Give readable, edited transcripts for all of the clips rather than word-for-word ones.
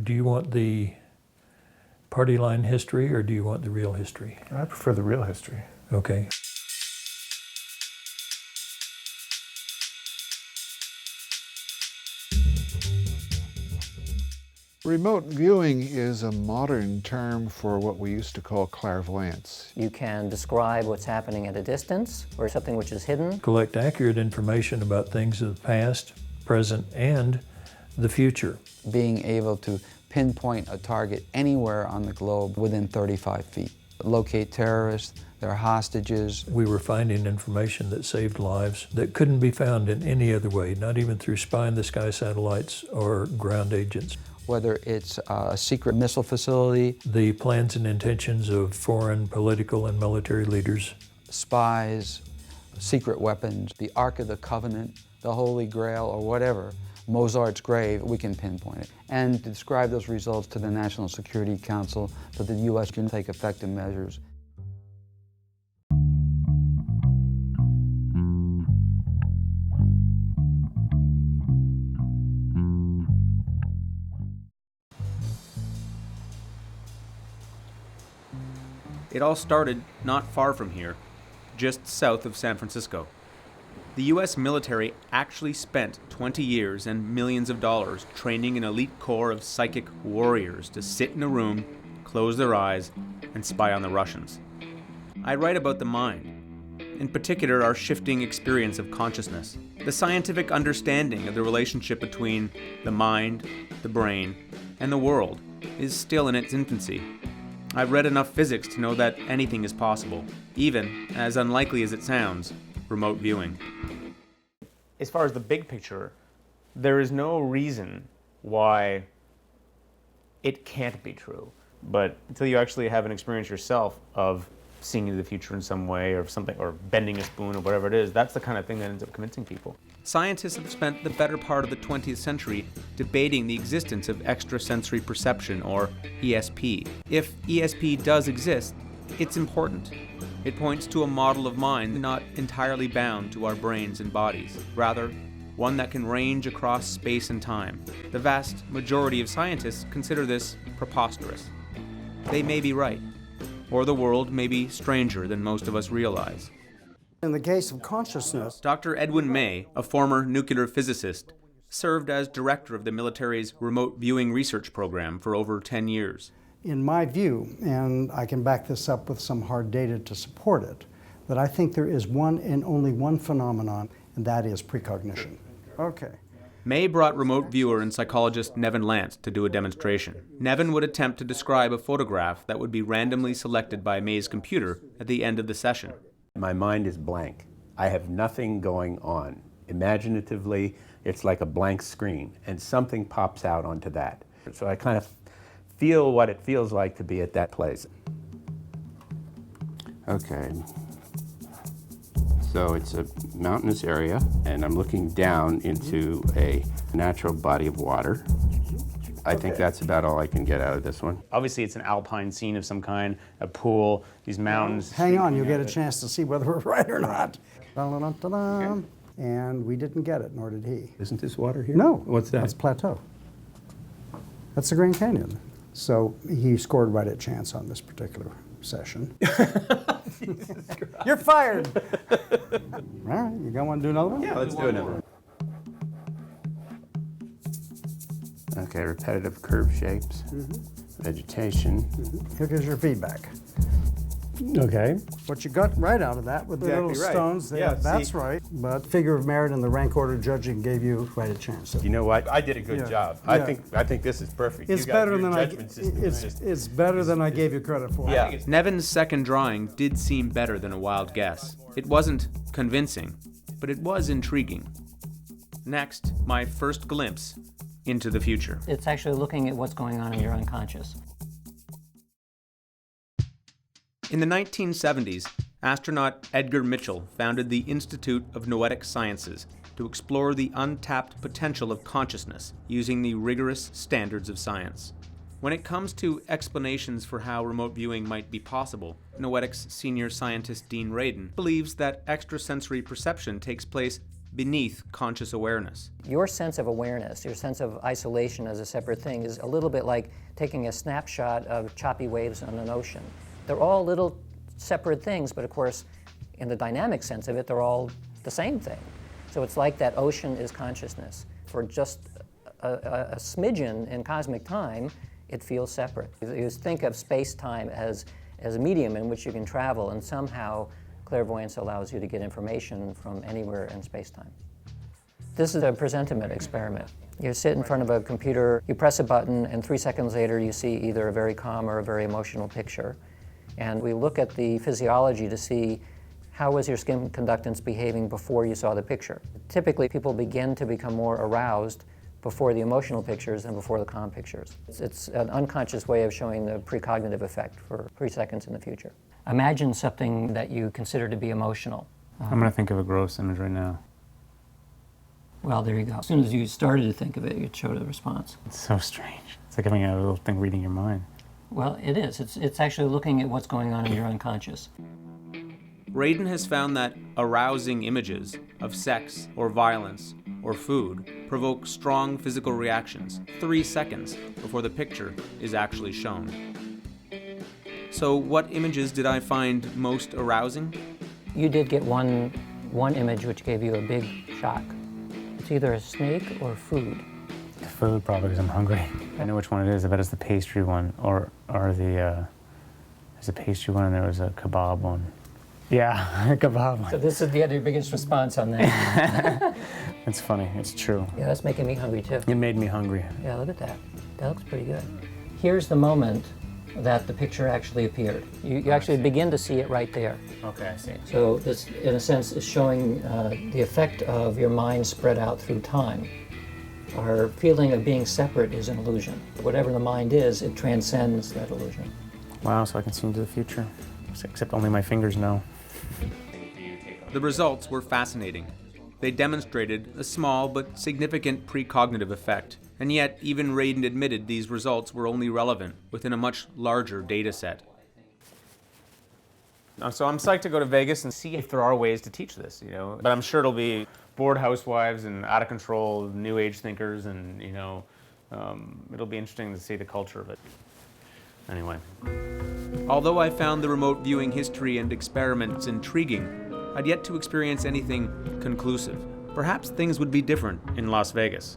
do you want the party line history or do you want the real history? I prefer the real history. Okay. Remote viewing is a modern term for what we used to call clairvoyance. You can describe what's happening at a distance or something which is hidden. Collect accurate information about things of the past, present, and the future. Being able to pinpoint a target anywhere on the globe within 35 feet. Locate terrorists, their hostages. We were finding information that saved lives that couldn't be found in any other way, not even through spy-in-the-sky satellites or ground agents. Whether it's a secret missile facility, the plans and intentions of foreign political and military leaders, spies, secret weapons, the Ark of the Covenant, the Holy Grail, or whatever, Mozart's grave, we can pinpoint it. And to describe those results to the National Security Council so that the U.S. can take effective measures. It all started not far from here, just south of San Francisco. The U.S. military actually spent 20 years and millions of dollars training an elite corps of psychic warriors to sit in a room, close their eyes, and spy on the Russians. I write about the mind, in particular our shifting experience of consciousness. The scientific understanding of the relationship between the mind, the brain, and the world is still in its infancy. I've read enough physics to know that anything is possible, even, as unlikely as it sounds, remote viewing. As far as the big picture, there is no reason why it can't be true. But until you actually have an experience yourself of seeing into the future in some way or something, or bending a spoon or whatever it is, that's the kind of thing that ends up convincing people. Scientists have spent the better part of the 20th century debating the existence of extrasensory perception, or ESP. If ESP does exist, it's important. It points to a model of mind not entirely bound to our brains and bodies, rather, one that can range across space and time. The vast majority of scientists consider this preposterous. They may be right, or the world may be stranger than most of us realize. In the case of consciousness, Dr. Edwin May, a former nuclear physicist, served as director of the military's remote viewing research program for over 10 years. in my view, and I can back this up with some hard data to support it, that I think there is one and only one phenomenon, and that is precognition. Okay. May brought remote viewer and psychologist Nevin Lance to do a demonstration. Nevin would attempt to describe a photograph that would be randomly selected by May's computer at the end of the session. My mind is blank. I have nothing going on. Imaginatively, it's like a blank screen, and something pops out onto that. So I kind of feel what it feels like to be at that place. Okay. So it's a mountainous area, and I'm looking down into a natural body of water. I think that's about all I can get out of this one. Obviously, it's an alpine scene of some kind, a pool, these mountains. Hang on, you'll get a chance to see whether we're right or not. Dun-dun-dun-dun-dun. And we didn't get it, nor did he. Isn't this water here? No. What's that? That's plateau. That's the Grand Canyon. So he scored right at chance on this particular session. You're fired. All right, you gonna want to do another one? Yeah, let's do another one. Okay, repetitive curve shapes, vegetation. Here goes your feedback. Okay. What you got right out of that with the Exactly little right. stones there, Yeah, that's see? right. But figure of merit and the rank order judging gave you right at chance. So You know what? I did a good Yeah. job. Yeah. I think this is perfect. it's You guys, better your than I. judgment system is just- It's better than I gave you credit for. Yeah. Nevin's second drawing did seem better than a wild guess. It wasn't convincing, but it was intriguing. Next, my first glimpse into the future. It's actually looking at what's going on in your unconscious. In the 1970s, astronaut Edgar Mitchell founded the Institute of Noetic Sciences to explore the untapped potential of consciousness using the rigorous standards of science. When it comes to explanations for how remote viewing might be possible, Noetics senior scientist Dean Radin believes that extrasensory perception takes place beneath conscious awareness. Your sense of awareness, your sense of isolation as a separate thing is a little bit like taking a snapshot of choppy waves on an ocean. They're all little separate things, but of course, in the dynamic sense of it, they're all the same thing. So it's like that ocean is consciousness. For just a smidgen in cosmic time, it feels separate. You think of space-time as a medium in which you can travel, and somehow clairvoyance allows you to get information from anywhere in space-time. This is a presentiment experiment. You sit in front of a computer, you press a button, and 3 seconds later you see either a very calm or a very emotional picture. And we look at the physiology to see how was your skin conductance behaving before you saw the picture. Typically, people begin to become more aroused before the emotional pictures than before the calm pictures. It's an unconscious way of showing the precognitive effect for 3 seconds in the future. Imagine something that you consider to be emotional. I'm going to think of a gross image right now. Well, there you go. As soon as you started to think of it, it showed a response. It's so strange. It's like having a little thing reading your mind. Well, it is. It's actually looking at what's going on in your unconscious. Radin has found that arousing images of sex or violence or food provoke strong physical reactions 3 seconds before the picture is actually shown. So what images did I find most arousing? You did get one image which gave you a big shock. It's either a snake or food. The food, probably, because I'm hungry. I know which one it is. I bet it's the pastry one, or there's a pastry one and there was a kebab one. Yeah, a kebab one. So this is your biggest response on that. It's funny. It's true. Yeah, that's making me hungry too. It made me hungry. Yeah, look at that. That looks pretty good. Here's the moment that the picture actually appeared. You actually begin to see it right there. Okay, I see. So this, in a sense, is showing the effect of your mind spread out through time. Our feeling of being separate is an illusion. Whatever the mind is, it transcends that illusion. Wow, so I can see into the future. Except only my fingers know. The results were fascinating. They demonstrated a small but significant precognitive effect, and yet even Radin admitted these results were only relevant within a much larger data set. So I'm psyched to go to Vegas and see if there are ways to teach this, But I'm sure it'll be bored housewives and out of control new age thinkers, and it'll be interesting to see the culture of it. Anyway. Although I found the remote viewing history and experiments intriguing, I'd yet to experience anything conclusive. Perhaps things would be different in Las Vegas.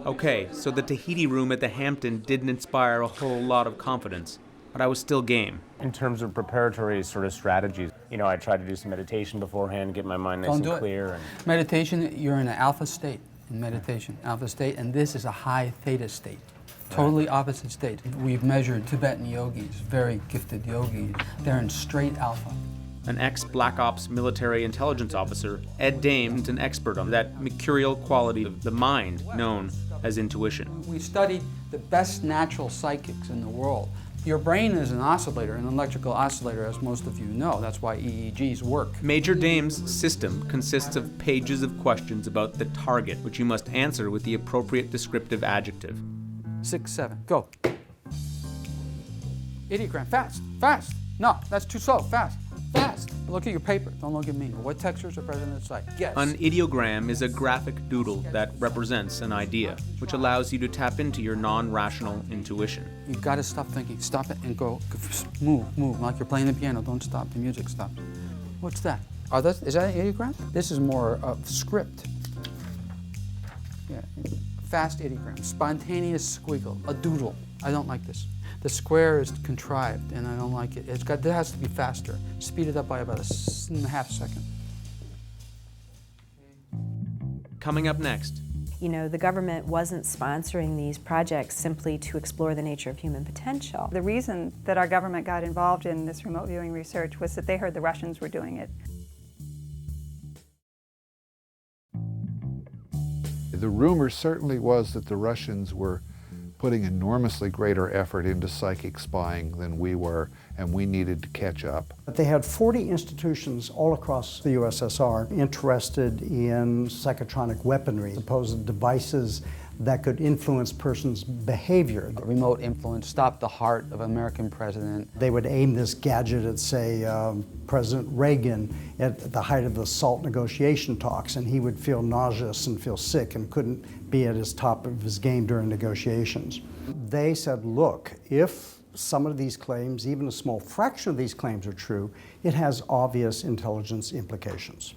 Okay, so the Tahiti room at the Hampton didn't inspire a whole lot of confidence, but I was still game. In terms of preparatory sort of strategies, I tried to do some meditation beforehand, get my mind nice and clear. Meditation, you're in an alpha state in meditation, alpha state, and this is a high theta state. Totally opposite state. We've measured Tibetan yogis, very gifted yogis. They're in straight alpha. An ex-Black Ops military intelligence officer, Ed Dame's an expert on that mercurial quality of the mind known as intuition. We studied the best natural psychics in the world. Your brain is an oscillator, an electrical oscillator, as most of you know. That's why EEGs work. Major Dame's system consists of pages of questions about the target, which you must answer with the appropriate descriptive adjective. 6, 7, go. Ideogram, fast, fast. No, that's too slow, fast, fast. Look at your paper, don't look at me. What textures are present in sight? Yes. An ideogram is a graphic doodle that represents an idea, which allows you to tap into your non-rational intuition. You gotta stop thinking, stop it and go. Move, like you're playing the piano, don't stop, the music stops. What's that? Is that an ideogram? This is more of script. Yeah, fast ideogram, spontaneous squiggle, a doodle. I don't like this. The square is contrived, and I don't like it. It has to be faster. Speed it up by about a half second. Coming up next. The government wasn't sponsoring these projects simply to explore the nature of human potential. The reason that our government got involved in this remote viewing research was that they heard the Russians were doing it. The rumor certainly was that the Russians were putting enormously greater effort into psychic spying than we were, and we needed to catch up. But they had 40 institutions all across the USSR interested in psychotronic weaponry, supposed devices that could influence persons' behavior. Remote influence stopped the heart of an American president. They would aim this gadget at, say, President Reagan at the height of the SALT negotiation talks, and he would feel nauseous and feel sick and couldn't be at his top of his game during negotiations. They said, look, if some of these claims, even a small fraction of these claims are true, it has obvious intelligence implications.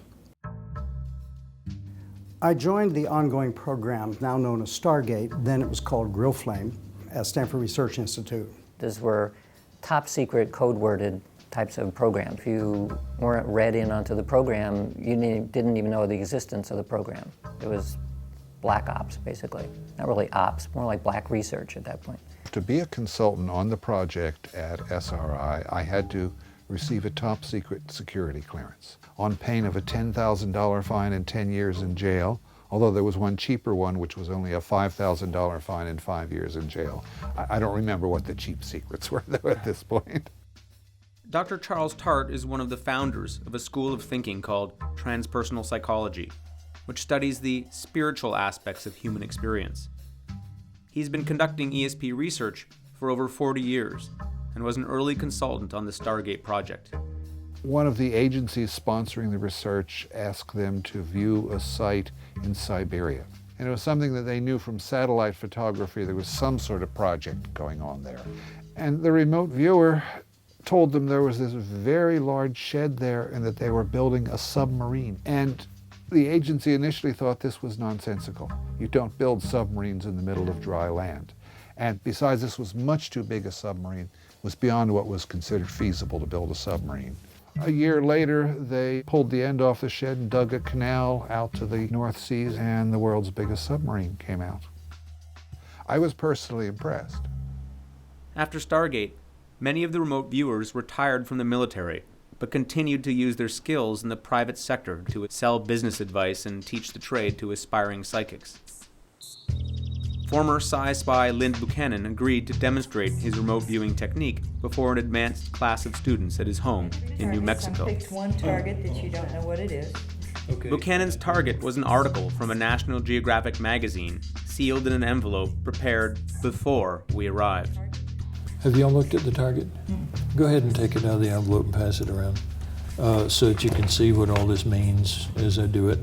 I joined the ongoing program, now known as Stargate, then it was called Grill Flame, at Stanford Research Institute. These were top secret, code-worded types of programs. If you weren't read in onto the program, you didn't even know the existence of the program. It was black ops, basically. Not really ops, more like black research at that point. To be a consultant on the project at SRI, I had to receive a top secret security clearance on pain of a $10,000 fine and 10 years in jail, although there was one cheaper one which was only a $5,000 fine and 5 years in jail. I don't remember what the cheap secrets were though at this point. Dr. Charles Tart is one of the founders of a school of thinking called transpersonal psychology, which studies the spiritual aspects of human experience. He's been conducting ESP research for over 40 years and was an early consultant on the Stargate project. One of the agencies sponsoring the research asked them to view a site in Siberia. And it was something that they knew from satellite photography. There was some sort of project going on there. And the remote viewer told them there was this very large shed there and that they were building a submarine. And the agency initially thought this was nonsensical. You don't build submarines in the middle of dry land. And besides, this was much too big a submarine. It was beyond what was considered feasible to build a submarine. A year later, they pulled the end off the shed and dug a canal out to the North Seas, and the world's biggest submarine came out. I was personally impressed. After Stargate, many of the remote viewers retired from the military, but continued to use their skills in the private sector to sell business advice and teach the trade to aspiring psychics. Former Sci-Spy Lynn Buchanan agreed to demonstrate his remote viewing technique before an advanced class of students at his home in New Mexico. Picked one target that you don't know what it is. Okay. Buchanan's target was an article from a National Geographic magazine, sealed in an envelope prepared before we arrived. Have you all looked at the target? Go ahead and take it out of the envelope and pass it around so that you can see what all this means as I do it.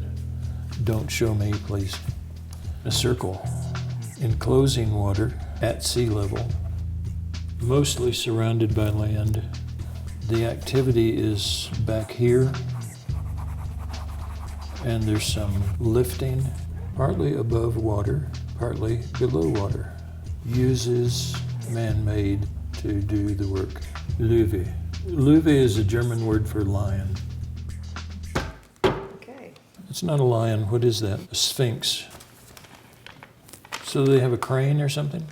Don't show me, please. A circle. Enclosing water at sea level, mostly surrounded by land. The activity is back here, and there's some lifting, partly above water, partly below water. Uses man-made to do the work. Löwe. Löwe is a German word for lion. Okay. It's not a lion. What is that? A sphinx. So they have a crane or something?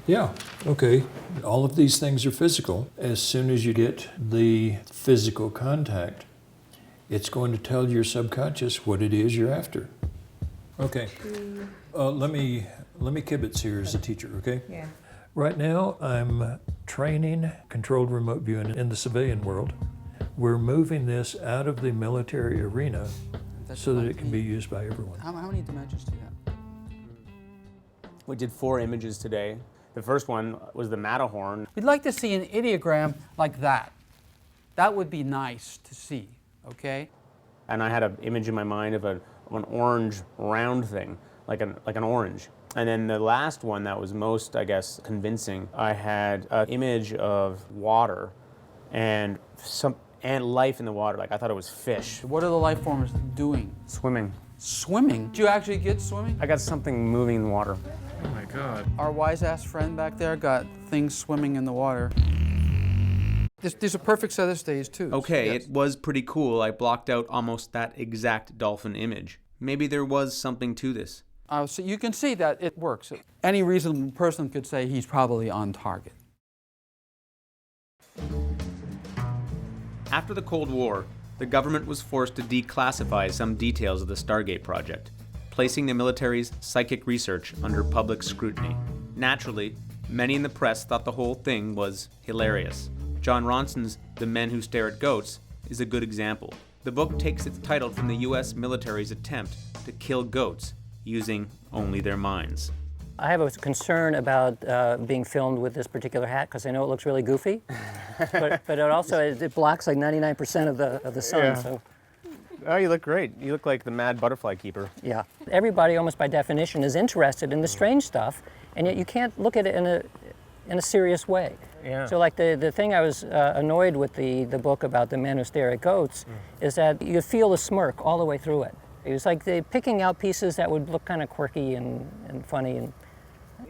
Yeah, okay. All of these things are physical. As soon as you get the physical contact, it's going to tell your subconscious what it is you're after. Okay. Let me kibitz here as a teacher, okay? Yeah. Right now, I'm training controlled remote viewing in the civilian world. We're moving this out of the military arena so that it can be used by everyone. How many dimensions do you have? We did 4 images today. The first one was the Matterhorn. We'd like to see an ideogram like that. That would be nice to see, okay? And I had an image in my mind of an orange round thing, like an orange. And then the last one that was most, I guess, convincing, I had an image of water and life in the water. Like I thought it was fish. What are the life forms doing? Swimming. Swimming? Did you actually get swimming? I got something moving in the water. Oh my God. Our wise-ass friend back there got things swimming in the water. These are perfect set of stage too. Okay, Yes. It was pretty cool. I blocked out almost that exact dolphin image. Maybe there was something to this. So you can see that it works. Any reasonable person could say he's probably on target. After the Cold War, the government was forced to declassify some details of the Stargate project, placing the military's psychic research under public scrutiny. Naturally, many in the press thought the whole thing was hilarious. John Ronson's The Men Who Stare at Goats is a good example. The book takes its title from the US military's attempt to kill goats using only their minds. I have a concern about being filmed with this particular hat because I know it looks really goofy, but it also it blocks like 99% of the sun. Yeah. So Oh, you look great. You look like the mad butterfly keeper. yeah, everybody almost by definition is interested in the strange stuff, and yet you can't look at it in a serious way. Yeah. So like the thing I was annoyed with the book about the men who stare at goats is that you feel the smirk all the way through it. It was like they picking out pieces that would look kind of quirky and funny, and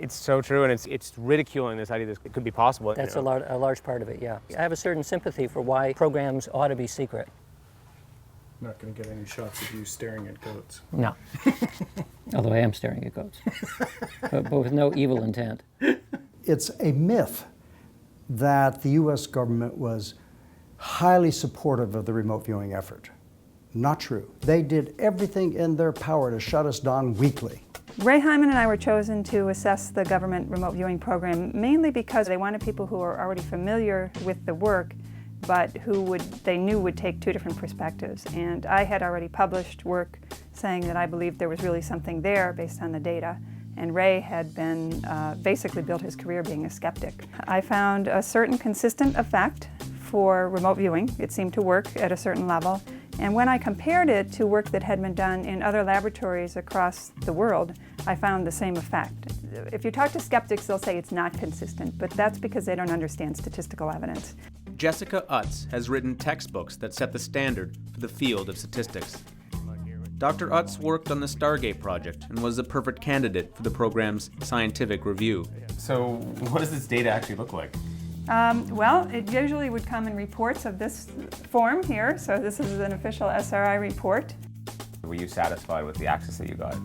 It's so true, and it's ridiculing this idea that it could be possible. that's a large part of it, yeah. I have a certain sympathy for why programs ought to be secret. Not going to get any shots of you staring at goats. No. Although I am staring at goats, but with no evil intent. It's a myth that the U.S. government was highly supportive of the remote viewing effort. Not true. They did everything in their power to shut us down weekly. Ray Hyman and I were chosen to assess the government remote viewing program mainly because they wanted people who are already familiar with the work but who they knew would take two different perspectives. And I had already published work saying that I believed there was really something there based on the data. And Ray had been basically built his career being a skeptic. I found a certain consistent effect for remote viewing. It seemed to work at a certain level. And when I compared it to work that had been done in other laboratories across the world, I found the same effect. If you talk to skeptics, they'll say it's not consistent, but that's because they don't understand statistical evidence. Jessica Utz has written textbooks that set the standard for the field of statistics. Dr. Utz worked on the Stargate project and was a perfect candidate for the program's scientific review. So what does this data actually look like? Well, it usually would come in reports of this form here, so this is an official SRI report. Were you satisfied with the access that you got?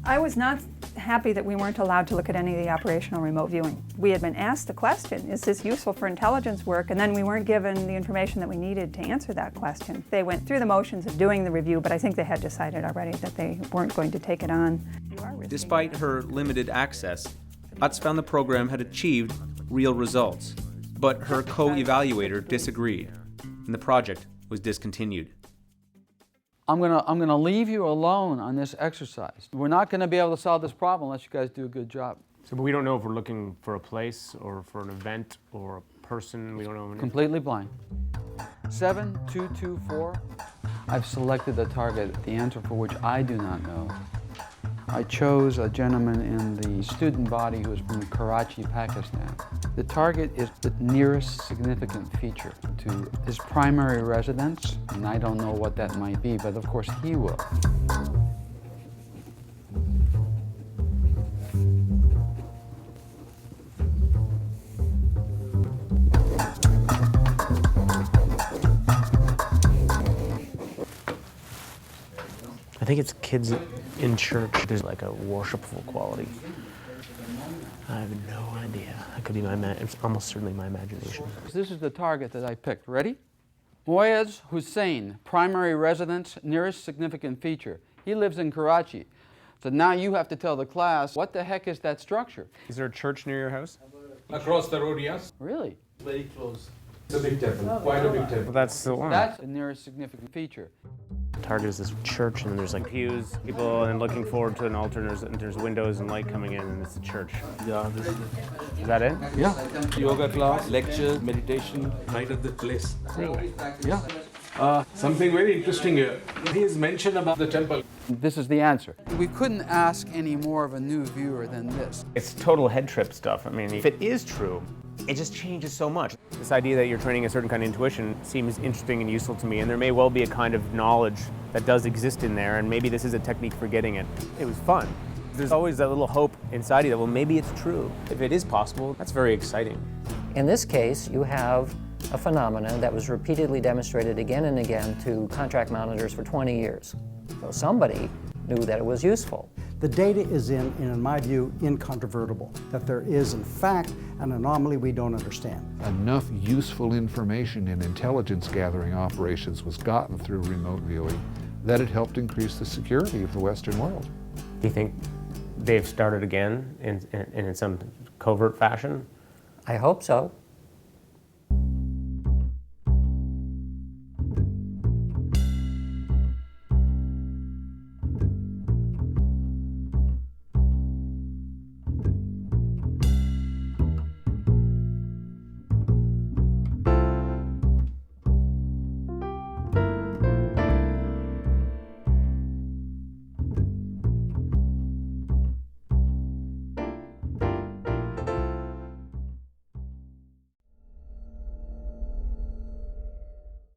I was not happy that we weren't allowed to look at any of the operational remote viewing. We had been asked the question, is this useful for intelligence work? And then we weren't given the information that we needed to answer that question. They went through the motions of doing the review, but I think they had decided already that they weren't going to take it on. Despite her limited access, Utz found the program had achieved real results, but her co-evaluator disagreed, and the project was discontinued. I'm gonna leave you alone on this exercise. We're not gonna be able to solve this problem unless you guys do a good job. So, but we don't know if we're looking for a place or for an event or a person. We don't know. Completely blind. 7224. I've selected a target, the answer for which I do not know. I chose a gentleman in the student body who is from Karachi, Pakistan. The target is the nearest significant feature to his primary residence, and I don't know what that might be, but of course he will. I think it's kids in church. There's like a worshipful quality. I have no idea. That could be it's almost certainly my imagination. This is the target that I picked. Ready? Moyez Hussein, primary residence, nearest significant feature. He lives in Karachi. So now you have to tell the class, what the heck is that structure? Is there a church near your house? Across the road, yes. Really? Very close. It's a big temple, quite a big temple. Well, that's the one. That's the nearest significant feature. The target is this church, and then there's like pews, people, and looking forward to an altar, and there's windows and light coming in, and it's a church. Yeah, this is Is that it? Yeah. Yoga class, lecture, meditation, right at the place. Really? Yeah. Something very interesting here. He has mentioned about the temple. This is the answer. We couldn't ask any more of a new viewer than this. It's total head trip stuff. I mean, if it is true, it just changes so much. This idea that you're training a certain kind of intuition seems interesting and useful to me, and there may well be a kind of knowledge that does exist in there, and maybe this is a technique for getting it. It was fun. There's always that little hope inside you that, well, maybe it's true. If it is possible, that's very exciting. In this case, you have a phenomenon that was repeatedly demonstrated again and again to contract monitors for 20 years. So somebody knew that it was useful. The data is in my view, incontrovertible, that there is in fact an anomaly we don't understand. Enough useful information in intelligence gathering operations was gotten through remote viewing that it helped increase the security of the Western world. Do you think they've started again in some covert fashion? I hope so.